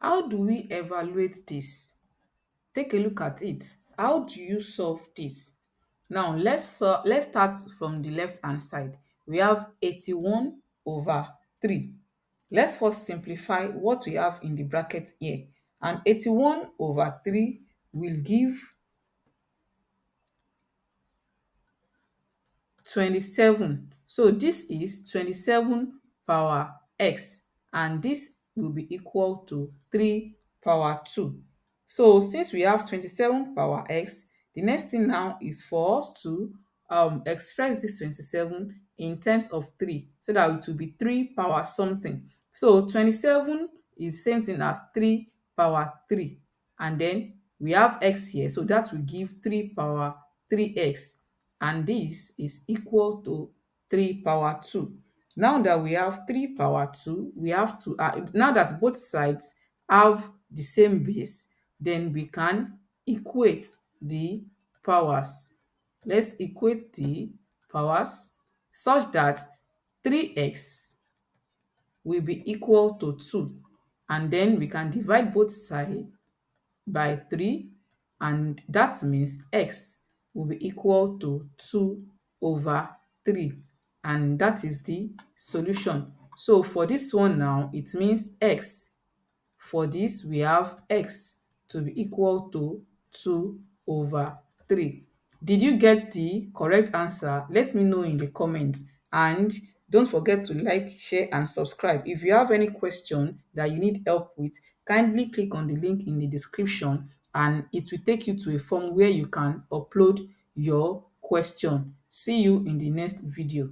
How do we evaluate this? Take a look at it. How do you solve this? Now let's start from the left hand side. We have 81 over 3. Let's first simplify what we have in the bracket here. And 81 over 3 will give 27. So this is 27 power x, and this will be equal to 3 power 2. So since we have 27 power x, the next thing now is for us to express this 27 in terms of 3, so that it will be 3 power something. So 27 is same thing as 3 power 3, and then we have x here, so that will give 3 power 3x, and this is equal to 3 power 2. Now that we have 3 power 2, we have to, now that both sides have the same base, then we can equate the powers. Let's equate the powers such that 3x will be equal to 2, and then we can divide both sides by 3, and that means x will be equal to 2 over 3, and that is the solution. So for this one now, it means x, for this we have x to be equal to 2 over 3. Did you get the correct answer? Let me know in the comments, and don't forget to like, share and subscribe. If you have any question that you need help with, kindly click on the link in the description and it will take you to a form where you can upload your question. See you in the next video.